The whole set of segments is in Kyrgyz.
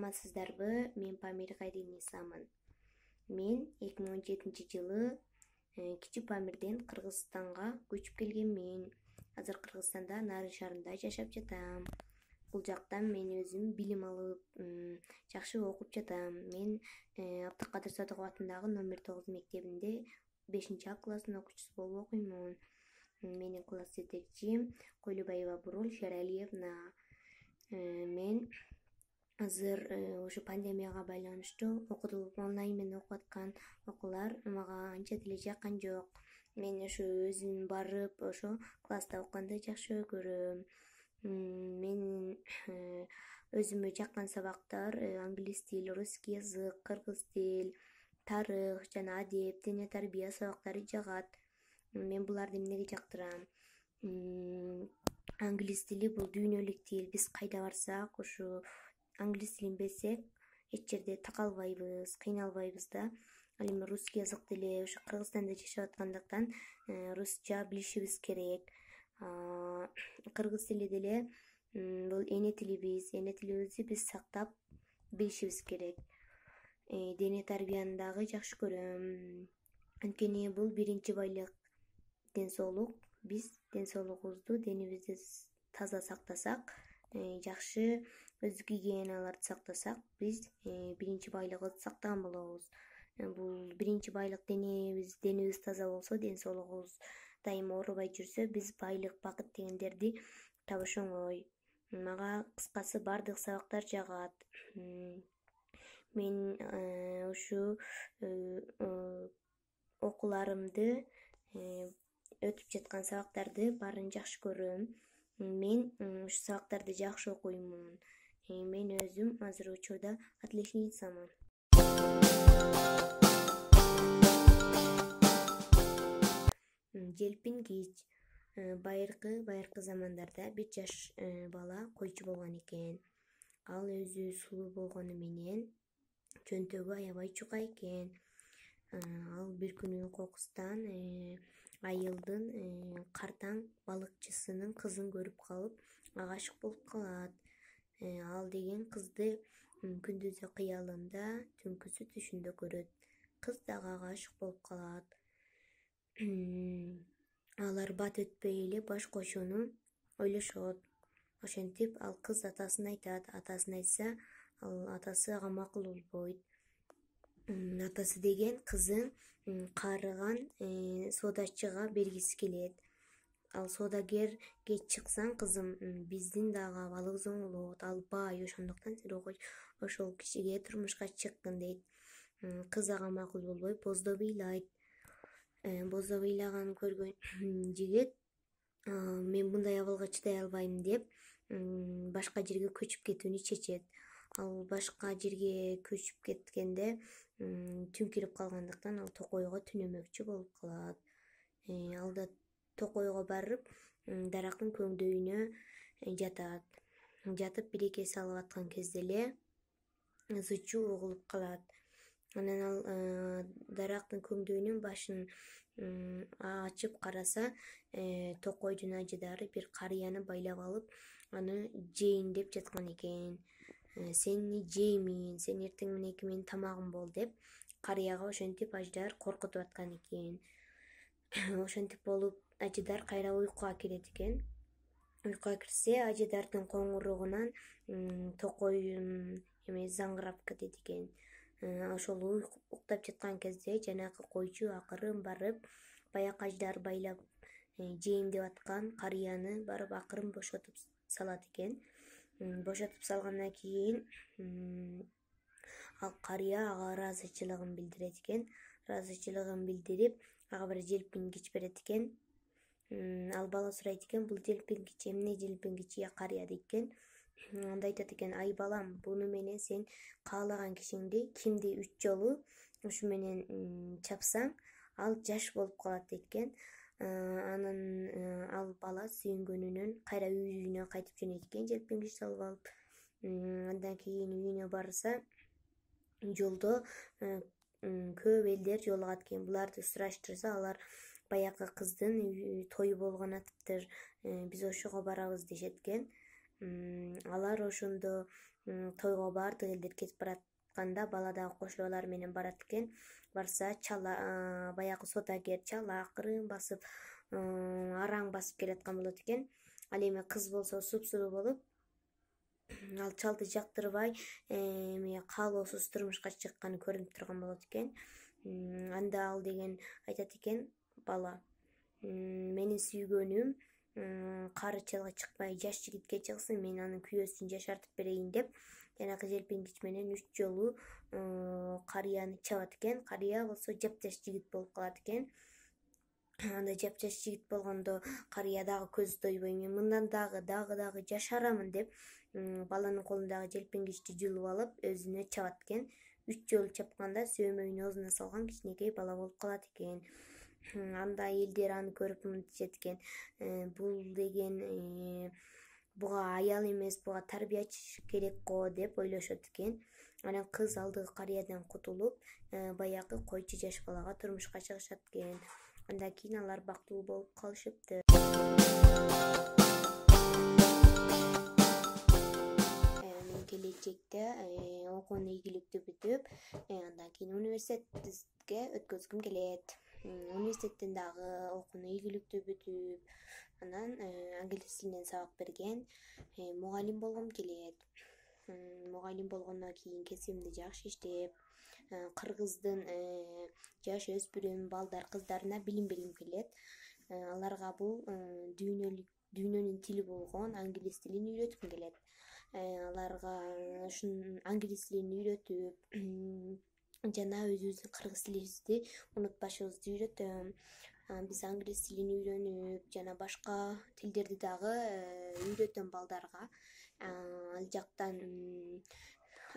Саламатсыздарбы? Мен Памир Кайринисамын. Мен 2017-жылы Кичи Памирден Кыргызстанга көчүп келгенмин. Азыр Кыргызстанда Нарын шаарында жашап жатам. Бул жактан мен өзүм билим алып, жакшы окуп жатам. Мен Абдыкадыр Садыков атындагы номер 9 мектебинде 5А класстын окуучусу болуп окуймун. Менин класс жетекчим Койлубаева Бурул Шералиевна. Мен азыр ошо пандемияга байланыштуу окутулуп онлайн менен окуп аткан окуулар мага анча деле жаккан жок. Мен ошо өзүм барып ошо класста окуганды жакшы көрөм. Мен өзүмө жаккан сабактар англис тил, русский язык, кыргыз тил, тарых жана адеп, дене тарбия сабактары жагат. Мен буларды эмнеге жактырам? Англис тили бул дүйнөлүк тил. Биз кайда барсак ошо англис тилин билсек, эч жерде такалбайбыз, кыйналбайбыз да. Ал эми русский язык деле ошо Кыргызстанда жашап аткандыктан русча билишибиз керек. Кыргыз тили деле бул эне тилибиз. Эне тилибизди биз сактап билишибиз керек. Дене тарбияны дагы жакшы көрөм. Анткени бул биринчи байлык. Ден соолук. Биз ден соолугубузду, денибизди таза сактасак, жакшы өз гигиеналарды сактасак, биз биринчи байлыгыбызды сактаган болобуз. Бул биринчи байлык денибиз таза болсо, ден соолугубуз дайыма оорубай жүрсө, биз байлык, бакыт дегендерди табыш оңой. Мага кыскасы бардык сабактар жагат. Мен ушу окууларымды, өтүп жаткан сабактарды баарын жакшы көрөм. Мен ушу сабактарды жакшы окуймун. Мен өзүм азыр учурда отличницамын. Желпингич. Байыркы замандарда бир жаш бала койчу болгон экен. Ал өзү сулуу болгону менен чөнтөгү аябай чука экен. Ал бир күнү кокустан айылдын картаң балыкчысынын кызын көрүп калып, ага ашык болуп калат. Ал деген кызды күндүзү кыялында, түнкүсү түшүндө көрөт. Кыз дагы ага ашык болуп калат. Алар бат өтпөй эле баш кошууну ойлошот. Ошентип ал кыз атасына айтат. Атасына айтса, ал атасы ага макул болбойт. Атасы деген кызын каарыган соодачыга бергиси келет. Ал соодагерге чыксаң, кызым, биздин дагы абалыбыз оңолот. Ал бай, ошондуктан сен ошол кишиге турмушка чыккын дейт. Кыз ага макул болбой, боздоп ыйлайт. Боздоп ыйлаганын көргөн жигит мен мындай абалга чыдай албайм деп башка жерге көчүп кетүүнү чечет. Ал башка жерге көчүп кеткенде түн кирип калгандыктан ал токойго түнөмөкчү болуп калат. Ал да токойго барып, дарактын көңдөйүнө жатат. Жатып бирекеси алып аткан кезде эле зычуу угулуп калат. Анан ал дарактын көңдөйүнүн башын ачып караса, токойдун ажыдары бир карыяны байлап алып, аны жейин деп жаткан экен. Сени жеймин, сен эртең мененки менин тамагым бол деп карыяга ошентип ажыдар коркутуп аткан экен. Ошентип болуп ажыдар кайра уйкуга кирет экен. Уйкуга кирсе, ажыдардын коңуругунан токой заңгырап кетет экен. Ошол уктап жаткан кезде жанагы койчу акырын барып, баякы ажыдары байлап жейм деп аткан карыяны барып акырын бошотуп салат экен. Бошотуп салгандан кийин ал карыя ага ыраазычылыгын билдирет экен. Ыраазычылыгын билдирип, ага бир желпингич берет экен. Ал бала сурайт экен, бул желпингич эмне желпингич, карыя дейт экен. Анда айтат экен, ай балам, буну менен сен каалаган кишиңди кимди 3 жолу ушу менен чапсаң, ал жаш болуп калат дейт экен. Анан ал бала сүйүнгөнүнөн кайра үйүнө кайтып жөнөйт экен, желпингич салып алып. Андан кийин үйүнө барса, жолдо көп элдер жолугат экен. Буларды сураштырса, алар баякы кыздын тою болгон атыптыр, биз ошого барабыз дешет экен. Алар ошондо тойго баардык элдер кетип баратканда бала дагы кошулуп алар менен барат экен. Барса чала баягы содагер чала акырын басып араң басып келаткан болот экен. Ал эми кыз болсо супсуруу болуп ал чалды жактырбай каалоосуз турмушка чыкканы көрүнүп турган болот экен. Анда ал деген айтат экен, бала менин сүйгөнүм кары чалга чыкпай жаш жигитке чыксын, мен анын күйөөсүн жашартып берейин деп жанагы желпингич менен 3 жолу карыяны чабат экен. Карыя болсо жапташ жигит болуп калат экен. Анда жапжаш жигит болгондо карыя дагы көзү тойбой, мен мындан дагы жашарамын деп баланын колундагы желпингичти жулуп алып өзүнө чабат экен. 3 жолу чапканда сөөмөгүн оозуна салган кичинекей бала болуп калат экен. Анда элдер аны көрүп мынтишет экен, бул деген буга аял эмес, буга тарбиячы керек го деп ойлошот экен. Анан кыз алдыгы карыядан кутулуп, баягы койчу жаш балага турмушка чыгышат экен. Андан кийин алар бактылуу болуп калышыптыр. Келечекте окууну ийгиликтүү бүтүп, андан кийин университетке өткөзгүм келет. Университеттен дагы окууну ийгиликтүү бүтүп, анан англис тилинен сабак берген мугалим болгум келет. Мугалим болгондон кийин кесибимди жакшы иштеп, кыргыздын жаш өспүрүм балдар кыздарына билим бергим келет. Аларга бул дүйнөнүн тили болгон англис тилин үйрөткүм келет. Аларга ушун англис тилин үйрөтүп, жана өзүбүздүн кыргыз тилибизди унутпашыбызды үйрөтөм. Биз англис тилин үйрөнүп, жана башка тилдерди дагы үйрөтөм балдарга. Ал жактан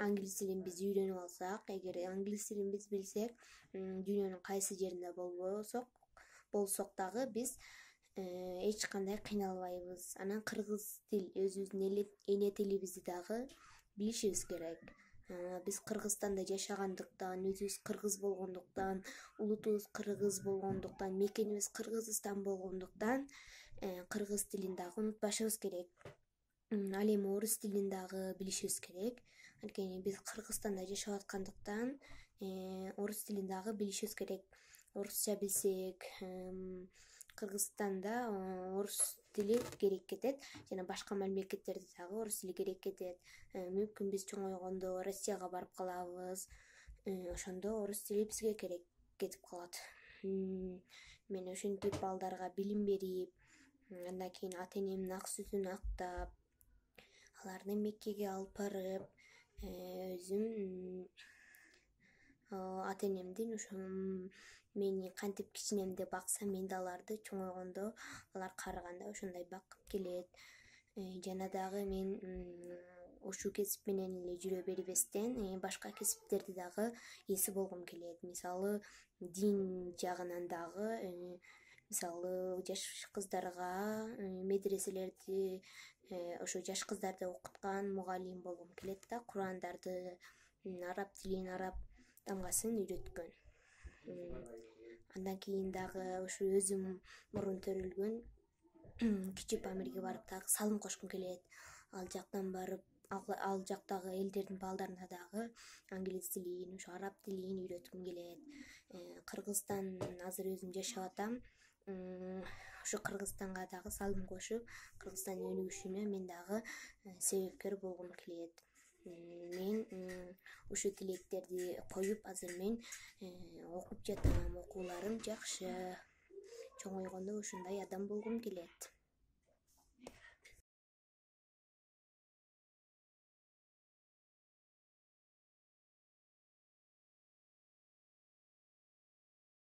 англис тилин биз үйрөнүп алсак, эгер англис тилин биз билсек, дүйнөнүн кайсы жеринде болсок дагы биз эч кандай кыйналбайбыз. Анан кыргыз тил, өзүбүздүн эне тилибизди дагы билишибиз керек. Биз Кыргызстанда жашагандыктан, өзүбүз кыргыз болгондуктан, улутубуз кыргыз болгондуктан, мекенибиз Кыргызстан болгондуктан кыргыз тилин дагы унутпашыбыз керек. Ал эми орус тилин дагы билишибиз керек. Анткени биз Кыргызстанда жашап аткандыктан орус тилин дагы билишибиз керек. Орусча билсек, Кыргызстанда орус тили керек кетет, жана башка мамлекеттерде дагы орус тили керек кетет. Мүмкүн биз чоңойгондо Россияга барып калабыз, ошондо орус тили бизге керек кетип калат. Мен ушинтип балдарга билим берип, андан кийин ата энемдин ак сүтүн актап, аларды Меккеге алып барып, өзүм ата энемдин ошо мени кантип кичинемде бакса, мен да аларды чоңойгондо алар карыганда ошондой баккым келет. Жана дагы мен ушул кесип менен эле жүрө бербестен, башка кесиптерди дагы ээси болгум келет. Мисалы, дин жагынан дагы, мисалы, жаш кыздарга медреселерди, ошо жаш кыздарды окуткан мугалим болгум келет да, Курандарды, араб тилин, араб тамгасын үйрөткөн. Андан кийин дагы ушу өзүм мурун төрөлгөн Кичи Памирге барып дагы салым кошкум келет. Ал жактан барып, ал жактагы элдердин балдарына дагы англис тилин, ушу араб тилин үйрөткүм келет. Кыргызстан азыр өзүм жашап атам. Ушу Кыргызстанга дагы салым кошуп, Кыргызстандын өнүгүшүнө мен дагы себепкер болгум келет. Мен ушу тилектерди коюп, азыр мен окуп жатам. Окууларым жакшы. Чоңойгондо ушундай адам болгум келет.